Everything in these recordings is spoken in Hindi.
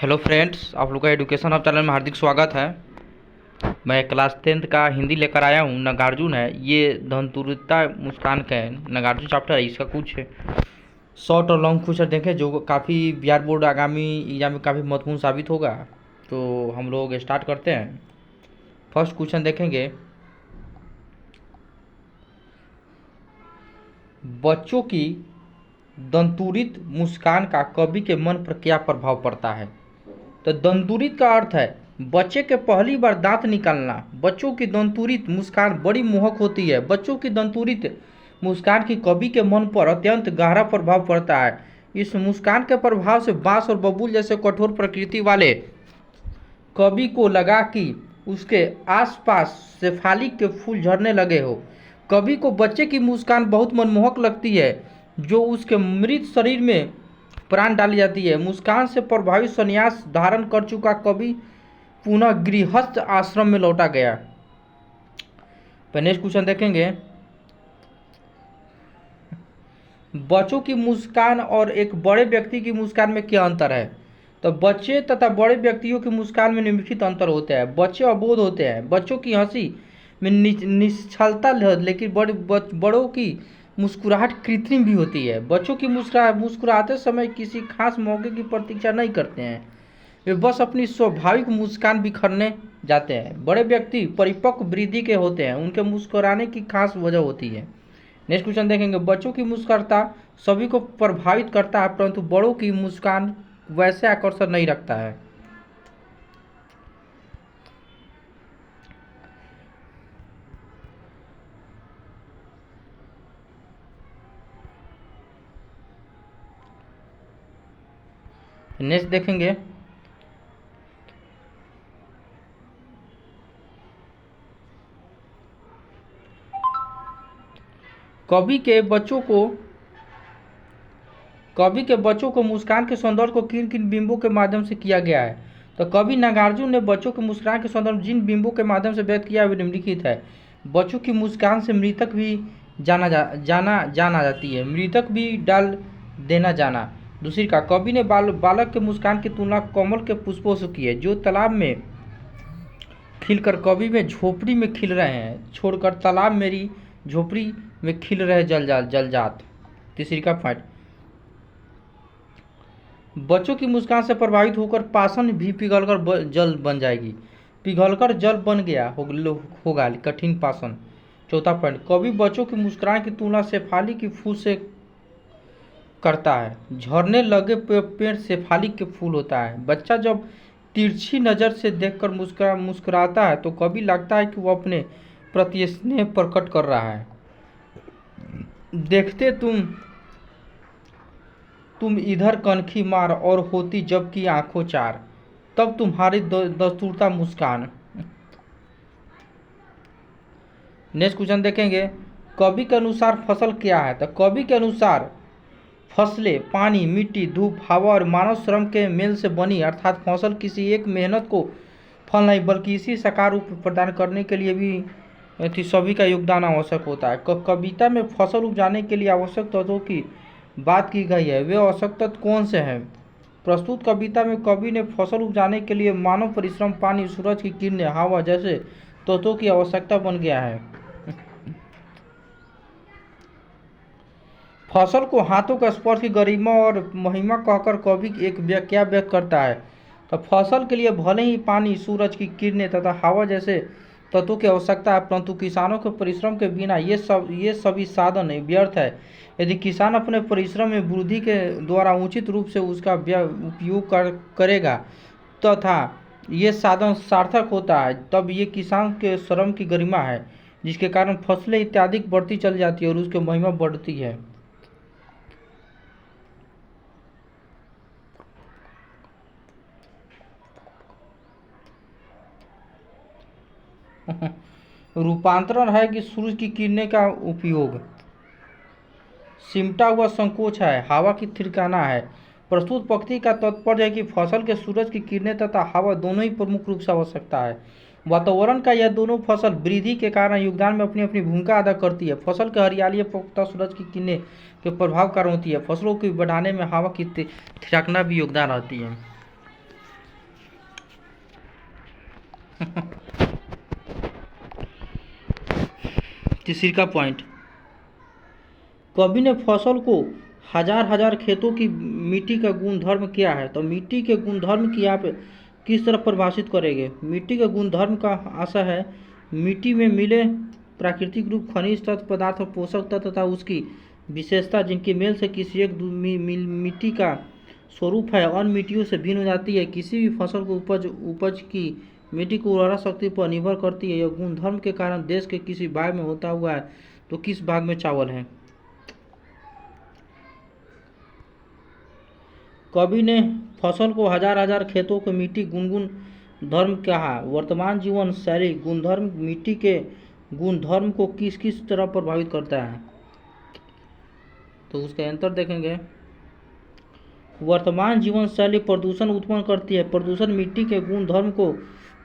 हेलो फ्रेंड्स, आप लोग का एजुकेशन हब चैनल में हार्दिक स्वागत है। मैं क्लास 10th का हिंदी लेकर आया हूँ। नागार्जुन है ये, धनतुरता मुस्कान का है। नागार्जुन चैप्टर है, इसका कुछ शॉर्ट और लॉन्ग क्वेश्चन देखें जो काफ़ी बिहार बोर्ड आगामी एग्जाम में काफ़ी महत्वपूर्ण साबित होगा। तो हम लोग स्टार्ट करते हैं। फर्स्ट क्वेश्चन देखेंगे, बच्चों की दंतुरित मुस्कान का कवि के मन पर क्या प्रभाव पड़ता है। तो दंतुरित का अर्थ है बच्चे के पहली बार दांत निकालना। बच्चों की दंतुरित मुस्कान बड़ी मोहक होती है। बच्चों की दंतुरित मुस्कान की कवि के मन पर अत्यंत गहरा प्रभाव पड़ता है। इस मुस्कान के प्रभाव से बांस और बबूल जैसे कठोर प्रकृति वाले कवि को लगा कि उसके आसपास शेफाली के फूल झड़ने लगे हो। कवि को बच्चे की मुस्कान बहुत मनमोहक लगती है जो उसके मृत शरीर में प्राण डाली जाती है। मुस्कान से प्रभावित संन्यास धारण कर चुका कवि पुनः गृहस्थ आश्रम में लौटा गया। नेक्स्ट क्वेश्चन देखेंगे, बच्चों की मुस्कान और एक बड़े व्यक्ति की मुस्कान में क्या अंतर है। तो बच्चे तथा बड़े व्यक्तियों की मुस्कान में निम्नलिखित अंतर होते हैं। बच्चे अबोध होते हैं। बच्चों की हंसी में निश्चलता, लेकिन बड़ों की मुस्कुराहट कृत्रिम भी होती है। बच्चों की मुस्कुराते समय किसी खास मौके की प्रतीक्षा नहीं करते हैं, वे बस अपनी स्वाभाविक मुस्कान बिखरने जाते हैं। बड़े व्यक्ति परिपक्व वृद्धि के होते हैं, उनके मुस्कुराने की खास वजह होती है। नेक्स्ट क्वेश्चन देखेंगे, बच्चों की मुस्कुराता सभी को प्रभावित करता है परंतु बड़ों की मुस्कान वैसे आकर्षण नहीं रखता है। नेक्स्ट देखेंगे, कवि के बच्चों को मुस्कान के सौंदर्य को किन किन बिंबों के माध्यम से किया गया है। तो कवि नागार्जुन ने बच्चों के मुस्कान के सौंदर्य जिन बिंबों के माध्यम से व्यक्त किया वे निम्नलिखित है। बच्चों की मुस्कान से मृतक भी जाना जाती है। मृतक भी डाल देना जाना। दूसरी का, कवि ने बालक के मुस्कान की तुलना कमल के पुष्पों से की है जो तालाब में खिलकर कवि में झोपड़ी में खिल रहे हैं, छोड़कर तालाब मेरी झोपड़ी में खिल रहे जलजात। तीसरी का पॉइंट, बच्चों की मुस्कान से प्रभावित होकर पाषाण भी पिघलकर जल बन जाएगी। पिघलकर जल बन गया होगा कठिन पाषाण। चौथा पॉइंट, कवि बच्चों की मुस्कुराने की तुलना शेफाली की फूल से करता है। झरने लगे पेड़ शेफाली के फूल होता है। बच्चा जब तिरछी नज़र से देखकर मुस्कुराता है तो कभी लगता है कि वो अपने प्रति स्नेह प्रकट कर रहा है। देखते तुम इधर कनखी मार और होती जबकि आंखों चार, तब तुम्हारी दस्तूरता मुस्कान। नेक्स्ट क्वेश्चन देखेंगे, कवि के अनुसार फसल क्या है। तो कवि के अनुसार फसलें पानी, मिट्टी, धूप, हवा और मानव श्रम के मेल से बनी, अर्थात फसल किसी एक मेहनत को फल नहीं बल्कि इसी साकार रूप प्रदान करने के लिए भी सभी का योगदान आवश्यक होता है। कविता में फसल उपजाने के लिए आवश्यक तत्वों की बात की गई है। वे आवश्यक तत्व कौन से हैं। प्रस्तुत कविता में कवि ने फसल उपजाने के लिए मानव परिश्रम, पानी, सूरज की किरणें, हवा जैसे तत्वों की आवश्यकता बन गया है। फसल को हाथों का स्पर्श की गरिमा और महिमा कहकर कवि क्या व्यक्त करता है। तो फसल के लिए भले ही पानी, सूरज की किरणें तथा हवा जैसे तत्वों की आवश्यकता है परंतु किसानों के परिश्रम के बिना ये सभी साधन व्यर्थ है। यदि किसान अपने परिश्रम में वृद्धि के द्वारा उचित रूप से उसका उपयोग करेगा तथा ये साधन सार्थक होता है तब ये किसान के श्रम की गरिमा है जिसके कारण फसलें इत्यादि बढ़ती चली जाती है और उसकी महिमा बढ़ती है। रूपांतरण है कि सूरज की किरणें का उपयोग। सिमटा हुआ संकोच है, हवा की थिरकाना है। प्रस्तुत पंक्ति का तात्पर्य है कि फसल के सूरज की किरणें तथा हवा दोनों ही प्रमुख रूप से आवश्यकता है। वातावरण का यह दोनों फसल वृद्धि के कारण योगदान में अपनी अपनी भूमिका अदा करती है। फसल की हरियाली पुख्ता सूरज की किरणें के प्रभाव कारण होती है। फसलों को बढ़ाने में हवा की थिरकना भी योगदान रहती है। तीसरा पॉइंट, कवि ने फसल को हजार हजार खेतों की मिट्टी का गुणधर्म क्या है। तो मिट्टी के गुणधर्म की आप किस तरह परिभाषित करेंगे। मिट्टी के गुणधर्म का आशा है मिट्टी में मिले प्राकृतिक रूप, खनिज तत्व, पदार्थ और पोषक तत्व तथा उसकी विशेषता जिनके मेल से किसी एक मिट्टी का स्वरूप है अन्य मिट्टियों से भिन्न हो जाती है। किसी भी फसल को उपज की मिट्टी की उर्वरा शक्ति पर निर्भर करती है। यह गुणधर्म के कारण देश के किसी भाग में होता हुआ है तो किस भाग में चावल है। कवि ने फसल को हजार हजार खेतों की मिट्टी गुणगुण धर्म कहा। वर्तमान जीवन शैली गुणधर्म मिट्टी के गुणधर्म को किस किस तरह प्रभावित करता है। तो उसका आंसर देखेंगे, वर्तमान जीवन शैली प्रदूषण उत्पन्न करती है। प्रदूषण मिट्टी के गुणधर्म को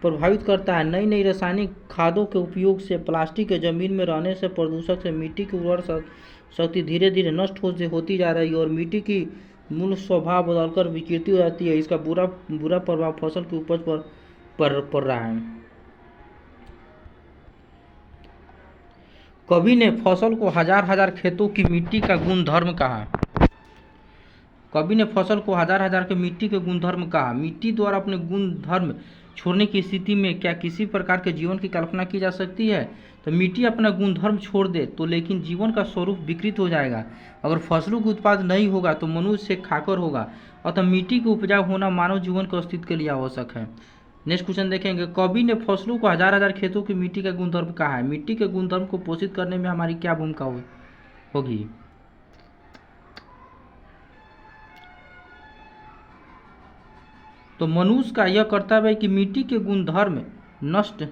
प्रभावित करता है। नई नई रासायनिक खादों के उपयोग से, प्लास्टिक के जमीन में रहने से, प्रदूषक से मिट्टी की उर्वरा शक्ति धीरे धीरे नष्ट होती जा रही है और मिट्टी की मूल स्वभाव बदलकर विकृति हो जाती है। इसका बुरा प्रभाव फसल की उपज पर पड़ रहा है। कवि ने फसल को हजार हजार खेतों की मिट्टी का गुणधर्म कहा। कवि ने फसल को हजार हजार के मिट्टी के गुणधर्म कहा। मिट्टी द्वारा अपने गुणधर्म छोड़ने की स्थिति में क्या किसी प्रकार के जीवन की कल्पना की जा सकती है। तो मिट्टी अपना गुणधर्म छोड़ दे तो लेकिन जीवन का स्वरूप विकृत हो जाएगा। अगर फसलों का उत्पादन नहीं होगा तो मनुष्य खाकर होगा। अतः मिट्टी के उपजाऊ होना मानव जीवन के अस्तित्व के लिए आवश्यक है। नेक्स्ट क्वेश्चन देखेंगे, कवि ने फसलों को हजार हजार खेतों की मिट्टी का गुणधर्म कहा है। मिट्टी के गुणधर्म को पोषित करने में हमारी क्या भूमिका होगी। तो मनुष्य का यह कर्तव्य है कि मिट्टी के गुणधर्म नष्ट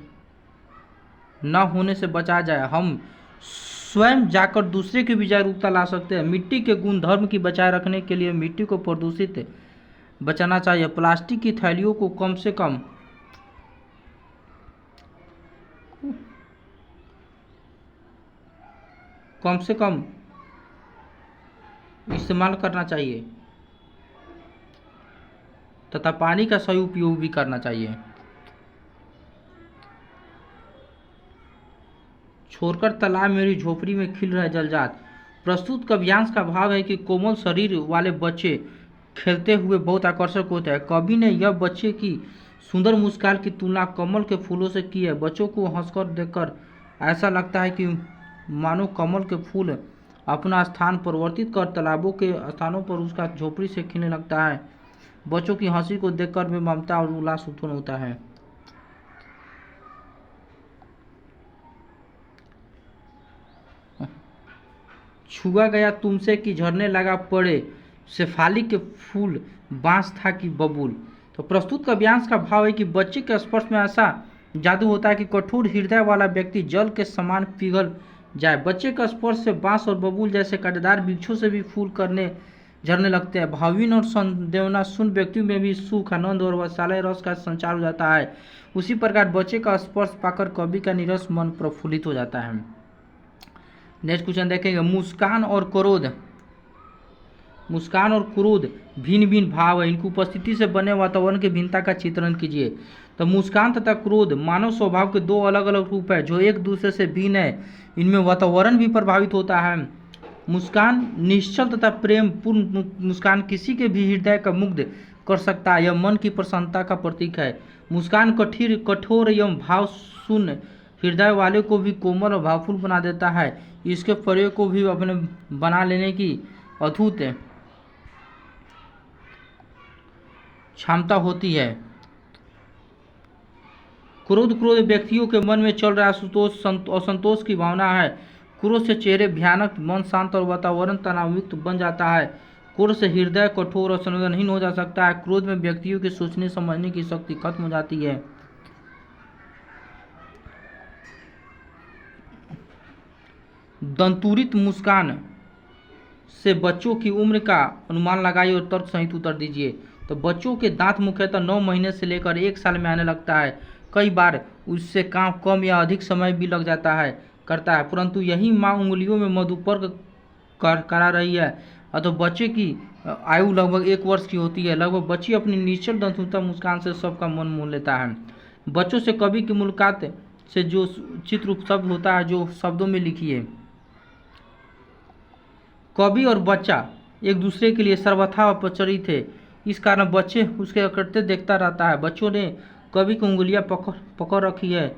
न होने से बचा जाए। हम स्वयं जाकर दूसरे की भी जागरूकता ला सकते हैं। मिट्टी के गुणधर्म की बचाए रखने के लिए मिट्टी को प्रदूषित बचाना चाहिए। प्लास्टिक की थैलियों को कम से कम इस्तेमाल करना चाहिए तथा पानी का सही उपयोग भी करना चाहिए। छोड़कर तालाब मेरी झोपड़ी में खिल रहे जलजात। प्रस्तुत काव्यांश का भाव है कि कोमल शरीर वाले बच्चे खेलते हुए बहुत आकर्षक होते हैं। कवि ने यह बच्चे की सुंदर मुस्कान की तुलना कमल के फूलों से की है। बच्चों को हंसकर देखकर ऐसा लगता है कि मानो कमल के फूल अपना स्थान परिवर्तित कर तालाबों के स्थानों पर उसका झोपड़ी से खिलने लगता है। बच्चों की हंसी को देखकर भी ममता और उल्लास उत्पन्न होता है। छुआ गया तुमसे कि झरने लगा पड़े, शेफाली के फूल बांस था कि बबूल। तो प्रस्तुत काव्यांश का भाव है कि बच्चे के स्पर्श में ऐसा जादू होता है कि कठोर हृदय वाला व्यक्ति जल के समान पिघल जाए। बच्चे का स्पर्श से बांस और बबूल जैसे कांटेदार वृक्षों से भी फूल करने झरने लगते हैं। भावीन और संदेवना सुन व्यक्तियों में भी सुख, आनंद और वत्सलाय रस का संचार हो जाता है। उसी प्रकार बच्चे का स्पर्श पाकर कवि का निरस मन प्रफुल्लित हो जाता है। नेक्स्ट क्वेश्चन देखेंगे, मुस्कान और क्रोध भिन्न भिन्न भाव है। इनकी उपस्थिति से बने वातावरण की भिन्नता का चित्रण कीजिए। तो मुस्कान तथा क्रोध मानव स्वभाव के दो अलग अलग रूप है जो एक दूसरे से भिन्न है। इनमें वातावरण भी प्रभावित होता है। मुस्कान निश्चल तथा प्रेम पूर्ण मुस्कान किसी के भी हृदय का मुग्ध कर सकता है। यह मन की प्रसन्नता का प्रतीक है। मुस्कान कठोर एवं भाव शून्य हृदय वाले को भी कोमल और भावफुल बना देता है। इसके प्रयोग को भी अपने बना लेने की अद्भुत क्षमता होती है। क्रोध व्यक्तियों के मन में चल रहा असंतोष की भावना है। क्रोध से चेहरे भयानक, मन शांत और वातावरण तनावयुक्त बन जाता है। क्रोध से हृदय कठोर और संवेदनहीन हो जा सकता है। क्रोध में व्यक्तियों की सोचने समझने की शक्ति खत्म हो जाती है। दंतुरित मुस्कान से बच्चों की उम्र का अनुमान लगाइए और तर्क सहित उत्तर दीजिए। तो बच्चों के दांत मुख्यतः 9 महीने से लेकर 1 साल में आने लगता है। कई बार उससे कम या अधिक समय भी लग करता है, परंतु यही माँ उंगलियों में मधुपर्क करा रही है। अतः बच्चे की आयु लगभग 1 वर्ष की होती है। लगभग बच्ची अपनी निश्चल दंतुरिता मुस्कान से सबका मन मोह लेता है। बच्चों से कवि की मुलाकात से जो चित्र उपशब्द होता है, जो शब्दों में लिखिए। कवि और बच्चा एक दूसरे के लिए सर्वथा अपरिचित थे, इस कारण बच्चे उसके करते देखता रहता है। बच्चों ने कवि की उंगलियां पकड़ रखी है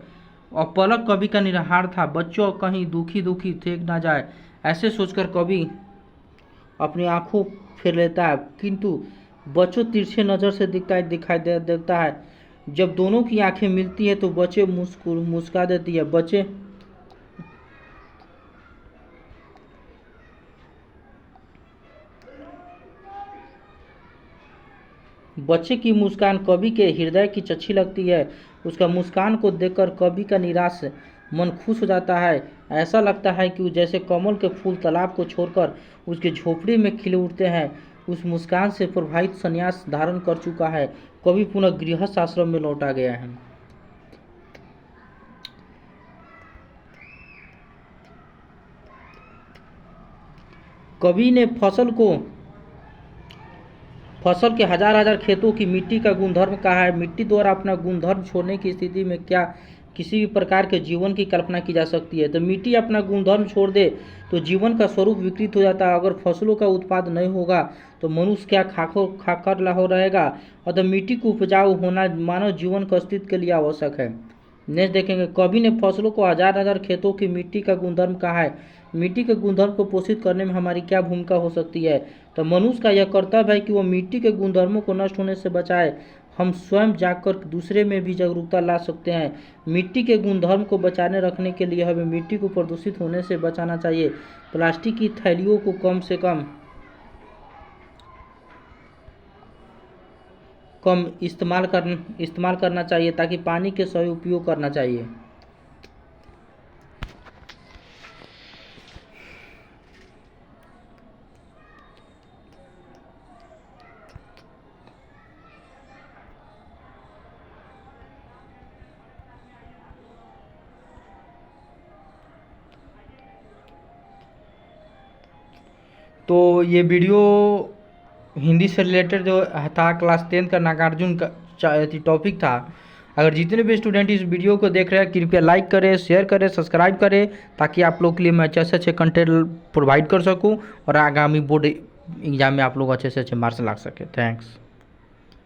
और पलक कवि का निराहार था। बच्चों कहीं दुखी दुखी फेंक ना जाए, ऐसे सोचकर कवि अपनी आंखों फेर लेता है, किंतु बच्चों तिरछे नज़र से दिखाई देता है। जब दोनों की आंखें मिलती है तो बच्चे मुस्कुरा देती है। बच्चे की मुस्कान कवि के हृदय की अच्छी लगती है। उसका मुस्कान को देखकर कवि का निराश मन खुश हो जाता है। ऐसा लगता है कि जैसे कमल के फूल तालाब को छोड़कर उसके झोपड़ी में खिले उठते हैं। उस मुस्कान से प्रभावित संन्यास धारण कर चुका है। कवि पुनः गृहस्थ आश्रम में लौटा गया है। कवि ने फसल के हजार खेतों की मिट्टी का गुणधर्म कहा है। मिट्टी द्वारा अपना गुणधर्म छोड़ने की स्थिति में क्या किसी भी प्रकार के जीवन की कल्पना की जा सकती है। तो मिट्टी अपना गुणधर्म छोड़ दे तो जीवन का स्वरूप विकृत हो जाता है। अगर फसलों का उत्पाद नहीं होगा तो मनुष्य क्या खाकर लाहो रहेगा। अतः मिट्टी को उपजाऊ होना मानव जीवन का अस्तित्व के लिए आवश्यक है। नेक्स्ट देखेंगे, कवि ने फसलों को हजार खेतों की मिट्टी का गुणधर्म कहा है। मिट्टी के गुणधर्म को पोषित करने में हमारी क्या भूमिका हो सकती है। तो मनुष्य का यह कर्तव्य है कि वह मिट्टी के गुणधर्मों को नष्ट होने से बचाए। हम स्वयं जाकर दूसरे में भी जागरूकता ला सकते हैं। मिट्टी के गुणधर्म को बचाने रखने के लिए हमें मिट्टी को प्रदूषित होने से बचाना चाहिए। प्लास्टिक की थैलियों को कम से कम इस्तेमाल करना चाहिए, ताकि पानी के सही उपयोग करना चाहिए। तो ये वीडियो हिंदी से रिलेटेड जो था, क्लास 10 का नागार्जुन का टॉपिक था। अगर जितने भी स्टूडेंट इस वीडियो को देख रहे हैं, कृपया लाइक करें, शेयर करें, सब्सक्राइब करें, ताकि आप लोग के लिए मैं अच्छे कंटेंट प्रोवाइड कर सकूं और आगामी बोर्ड एग्जाम में आप लोग अच्छे से अच्छे मार्क्स ला सकें। थैंक्स।